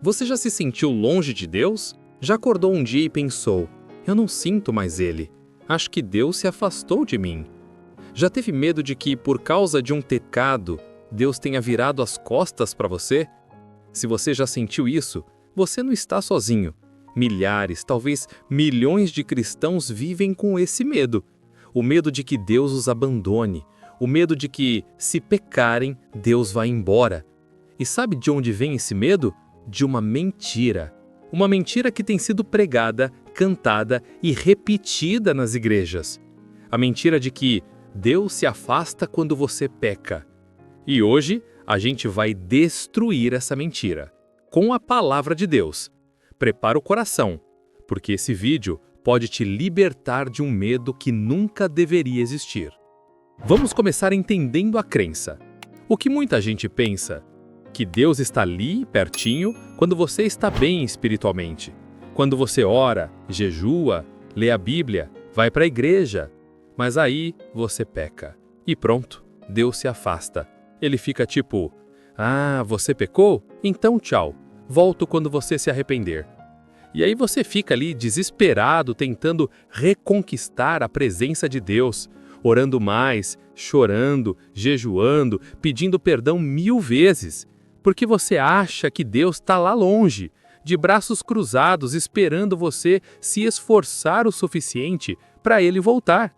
Você já se sentiu longe de Deus? Já acordou um dia e pensou: eu não sinto mais Ele. Acho que Deus se afastou de mim. Já teve medo de que, por causa de um pecado, Deus tenha virado as costas para você? Se você já sentiu isso, você não está sozinho. Milhares, talvez milhões de cristãos vivem com esse medo. O medo de que Deus os abandone. O medo de que, se pecarem, Deus vai embora. E sabe de onde vem esse medo? De uma mentira. Uma mentira que tem sido pregada, cantada e repetida nas igrejas. A mentira de que Deus se afasta quando você peca. E hoje a gente vai destruir essa mentira com a palavra de Deus. Prepara o coração, porque esse vídeo pode te libertar de um medo que nunca deveria existir. Vamos começar entendendo a crença. O que muita gente pensa? Que Deus está ali, pertinho, quando você está bem espiritualmente. Quando você ora, jejua, lê a Bíblia, vai para a igreja. Mas aí você peca. E pronto, Deus se afasta. Ele fica tipo: ah, você pecou? Então tchau. Volto quando você se arrepender. E aí você fica ali desesperado, tentando reconquistar a presença de Deus, orando mais, chorando, jejuando, pedindo perdão 1000 vezes, porque você acha que Deus está lá longe, de braços cruzados, esperando você se esforçar o suficiente para Ele voltar.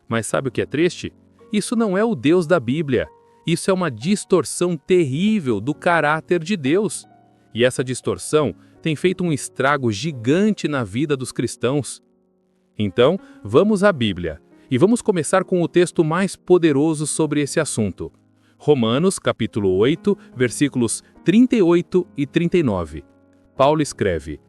Mas sabe o que é triste? Isso não é o Deus da Bíblia. Isso é uma distorção terrível do caráter de Deus. E essa distorção tem feito um estrago gigante na vida dos cristãos. Então, vamos à Bíblia. E vamos começar com o texto mais poderoso sobre esse assunto. Romanos, capítulo 8, versículos 38 e 39. Paulo escreve: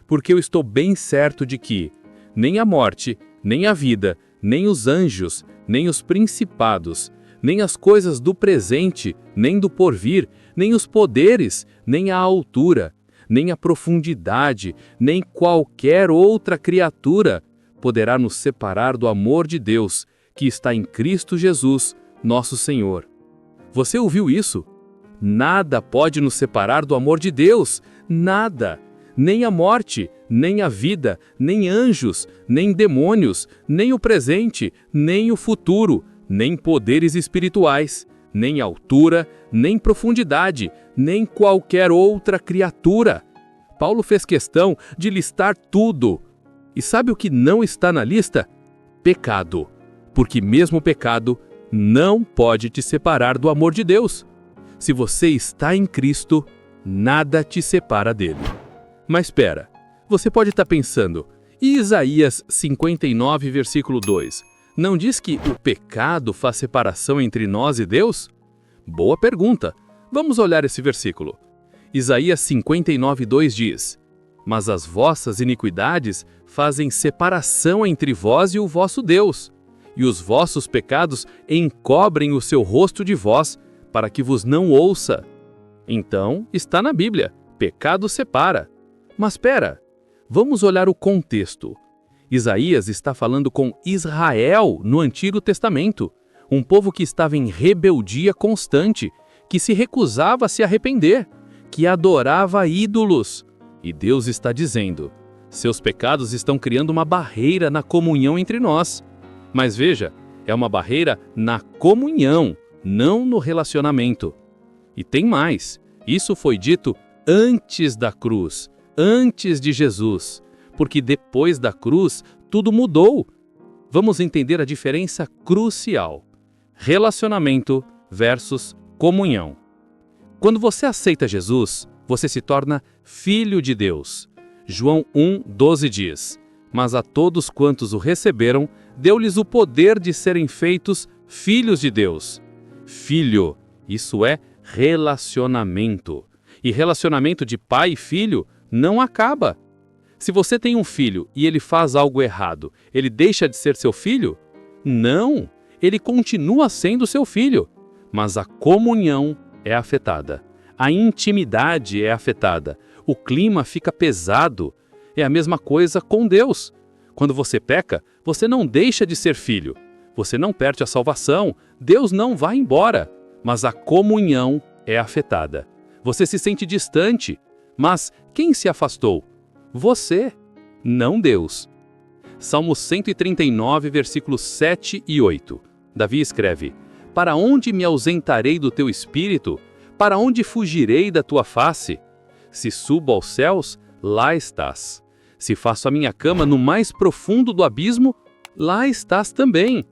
porque eu estou bem certo de que nem a morte, nem a vida, nem os anjos, nem os principados, nem as coisas do presente, nem do porvir, nem os poderes, nem a altura, nem a profundidade, nem qualquer outra criatura poderá nos separar do amor de Deus, que está em Cristo Jesus, nosso Senhor. Você ouviu isso? Nada pode nos separar do amor de Deus, nada. Nem a morte, nem a vida, nem anjos, nem demônios, nem o presente, nem o futuro, nem poderes espirituais, nem altura, nem profundidade, nem qualquer outra criatura. Paulo fez questão de listar tudo. E sabe o que não está na lista? Pecado. Porque mesmo o pecado não pode te separar do amor de Deus. Se você está em Cristo, nada te separa dele. Mas espera, você pode estar pensando, e Isaías 59, versículo 2, não diz que o pecado faz separação entre nós e Deus? Boa pergunta. Vamos olhar esse versículo. Isaías 59, 2 diz: mas as vossas iniquidades fazem separação entre vós e o vosso Deus, e os vossos pecados encobrem o seu rosto de vós, para que vos não ouça. Então, está na Bíblia, pecado separa. Mas espera, vamos olhar o contexto. Isaías está falando com Israel no Antigo Testamento, um povo que estava em rebeldia constante, que se recusava a se arrepender, que adorava ídolos. E Deus está dizendo: seus pecados estão criando uma barreira na comunhão entre nós. Mas veja, é uma barreira na comunhão, não no relacionamento. E tem mais, isso foi dito antes da cruz, antes de Jesus, porque depois da cruz tudo mudou. Vamos entender a diferença crucial: relacionamento versus comunhão. Quando você aceita Jesus, você se torna filho de Deus. João 1:12 diz: mas a todos quantos o receberam, deu-lhes o poder de serem feitos filhos de Deus. Filho, isso é relacionamento. E relacionamento de pai e filho não acaba. Se você tem um filho e ele faz algo errado, ele deixa de ser seu filho? Não, ele continua sendo seu filho. Mas a comunhão é afetada. A intimidade é afetada. O clima fica pesado. É a mesma coisa com Deus. Quando você peca, você não deixa de ser filho. Você não perde a salvação. Deus não vai embora. Mas a comunhão é afetada. Você se sente distante. Mas quem se afastou? Você, não Deus. Salmo 139, versículos 7 e 8. Davi escreve: Para onde me ausentarei do teu espírito? Para onde fugirei da tua face? Se subo aos céus, lá estás. Se faço a minha cama no mais profundo do abismo, lá estás também.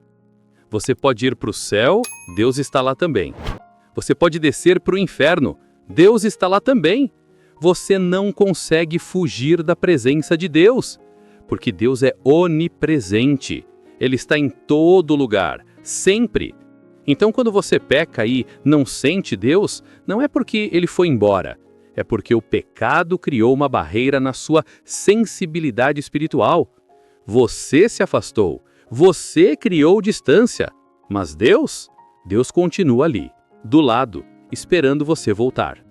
Você pode ir para o céu, Deus está lá também. Você pode descer para o inferno, Deus está lá também. Você não consegue fugir da presença de Deus, porque Deus é onipresente. Ele está em todo lugar, sempre. Então, quando você peca e não sente Deus, não é porque ele foi embora. É porque o pecado criou uma barreira na sua sensibilidade espiritual. Você se afastou, você criou distância. Mas Deus continua ali, do lado, esperando você voltar.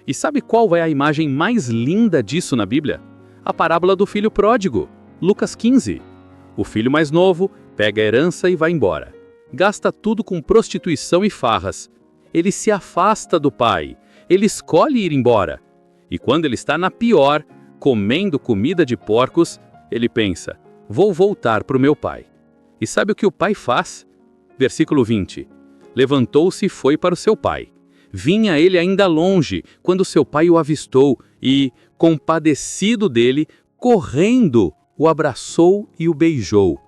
E sabe qual é a imagem mais linda disso na Bíblia? A parábola do filho pródigo, Lucas 15. O filho mais novo pega a herança e vai embora. Gasta tudo com prostituição e farras. Ele se afasta do pai. Ele escolhe ir embora. E quando ele está na pior, comendo comida de porcos, ele pensa: vou voltar para o meu pai. E sabe o que o pai faz? Versículo 20. Levantou-se e foi para o seu pai. Vinha ele ainda longe, quando seu pai o avistou e, compadecido dele, correndo, o abraçou e o beijou.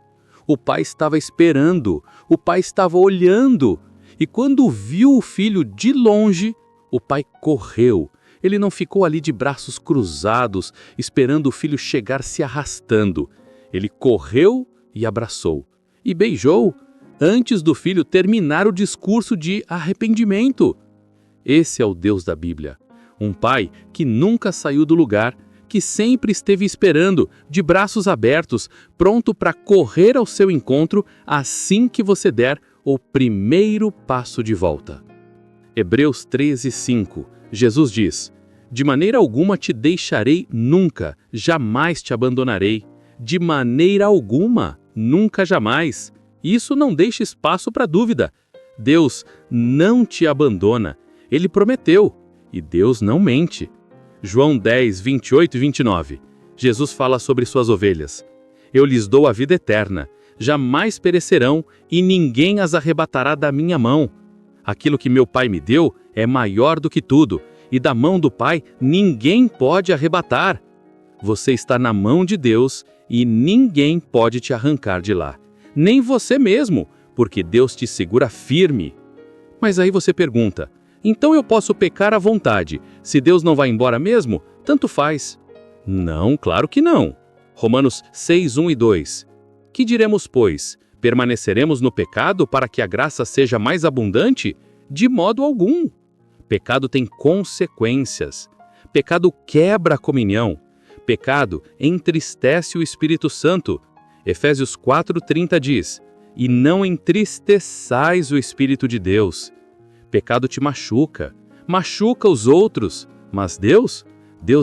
O pai estava esperando, o pai estava olhando, e quando viu o filho de longe, o pai correu. Ele não ficou ali de braços cruzados, esperando o filho chegar se arrastando. Ele correu e abraçou, e beijou, antes do filho terminar o discurso de arrependimento. Esse é o Deus da Bíblia, um pai que nunca saiu do lugar, que sempre esteve esperando, de braços abertos, pronto para correr ao seu encontro assim que você der o primeiro passo de volta. Hebreus 13:5, Jesus diz: De maneira alguma te deixarei nunca, jamais te abandonarei. De maneira alguma, nunca jamais. Isso não deixa espaço para dúvida. Deus não te abandona. Ele prometeu, e Deus não mente. João 10, 28 e 29. Jesus fala sobre suas ovelhas. Eu lhes dou a vida eterna, jamais perecerão e ninguém as arrebatará da minha mão. Aquilo que meu Pai me deu é maior do que tudo, e da mão do Pai ninguém pode arrebatar. Você está na mão de Deus e ninguém pode te arrancar de lá. Nem você mesmo, porque Deus te segura firme. Mas aí você pergunta: então eu posso pecar à vontade? Se Deus não vai embora mesmo, tanto faz. Não, claro que não. Romanos 6, 1 e 2. Que diremos, pois? Permaneceremos no pecado para que a graça seja mais abundante? De modo algum. Pecado tem consequências. Pecado quebra a comunhão. Pecado entristece o Espírito Santo. Efésios 4:30 diz: E não entristeçais o Espírito de Deus. Pecado te machuca, machuca os outros, mas Deus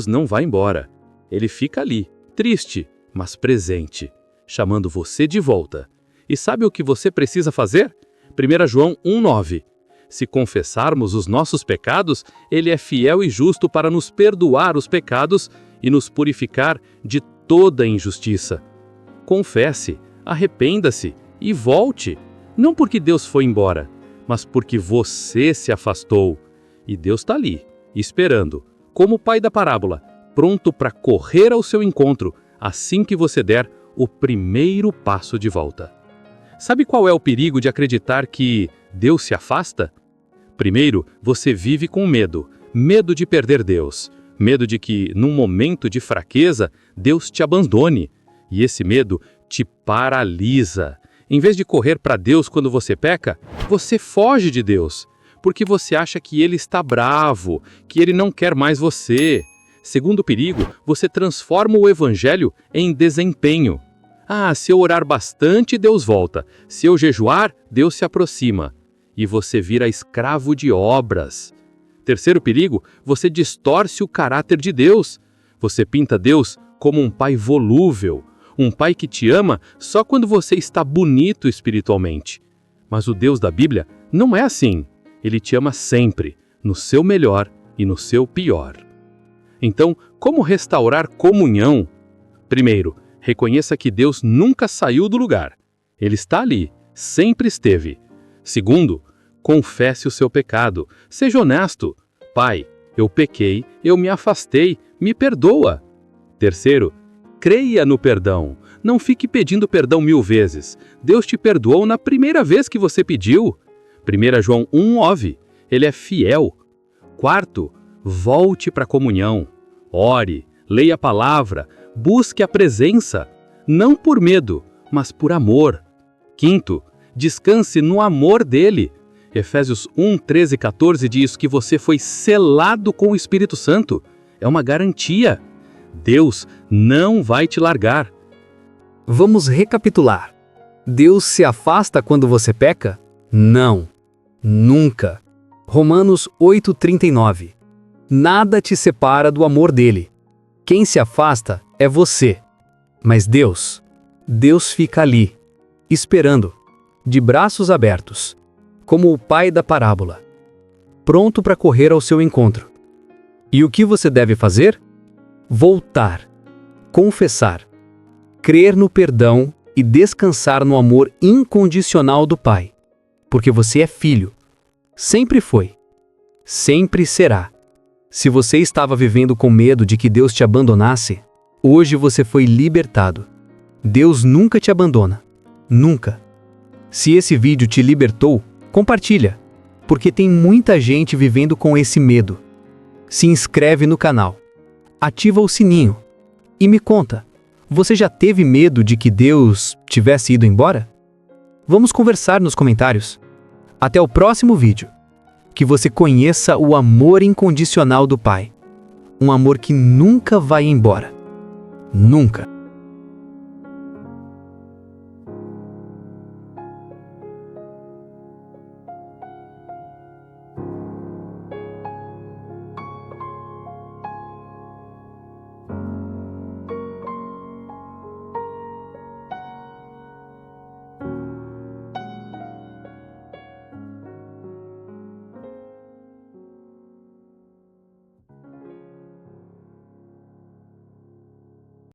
não vai embora. Ele fica ali, triste, mas presente, chamando você de volta. E sabe o que você precisa fazer? 1 João 1,9. Se confessarmos os nossos pecados, Ele é fiel e justo para nos perdoar os pecados e nos purificar de toda injustiça. Confesse, arrependa-se e volte, não porque Deus foi embora, mas porque você se afastou. E Deus está ali, esperando, como o pai da parábola, pronto para correr ao seu encontro assim que você der o primeiro passo de volta. Sabe qual é o perigo de acreditar que Deus se afasta? Primeiro, você vive com medo de perder Deus, medo de que, num momento de fraqueza, Deus te abandone. E esse medo te paralisa. Em vez de correr para Deus quando você peca, você foge de Deus, porque você acha que Ele está bravo, que Ele não quer mais você. Segundo perigo, você transforma o Evangelho em desempenho. Se eu orar bastante, Deus volta. Se eu jejuar, Deus se aproxima. E você vira escravo de obras. Terceiro perigo, você distorce o caráter de Deus. Você pinta Deus como um pai volúvel, um pai que te ama só quando você está bonito espiritualmente. Mas o Deus da Bíblia não é assim. Ele te ama sempre, no seu melhor e no seu pior. Então, como restaurar comunhão? Primeiro, reconheça que Deus nunca saiu do lugar. Ele está ali, sempre esteve. Segundo, confesse o seu pecado. Seja honesto. Pai, eu pequei, eu me afastei, me perdoa. Terceiro, creia no perdão. Não fique pedindo perdão 1000 vezes. Deus te perdoou na primeira vez que você pediu. 1 João 1:9. Ele é fiel. Quarto, volte para a comunhão. Ore, leia a palavra, busque a presença. Não por medo, mas por amor. Quinto, descanse no amor dele. Efésios 1:13-14 diz que você foi selado com o Espírito Santo. É uma garantia. Deus não vai te largar. Vamos recapitular. Deus se afasta quando você peca? Não. Nunca. Romanos 8:39. Nada te separa do amor dele. Quem se afasta é você. Mas Deus fica ali, esperando, de braços abertos, como o pai da parábola, pronto para correr ao seu encontro. E o que você deve fazer? Voltar, confessar, crer no perdão e descansar no amor incondicional do Pai. Porque você é filho. Sempre foi. Sempre será. Se você estava vivendo com medo de que Deus te abandonasse, hoje você foi libertado. Deus nunca te abandona. Nunca. Se esse vídeo te libertou, compartilha, porque tem muita gente vivendo com esse medo. Se inscreve no canal. Ativa o sininho. E me conta, você já teve medo de que Deus tivesse ido embora? Vamos conversar nos comentários. Até o próximo vídeo. Que você conheça o amor incondicional do Pai. Um amor que nunca vai embora. Nunca.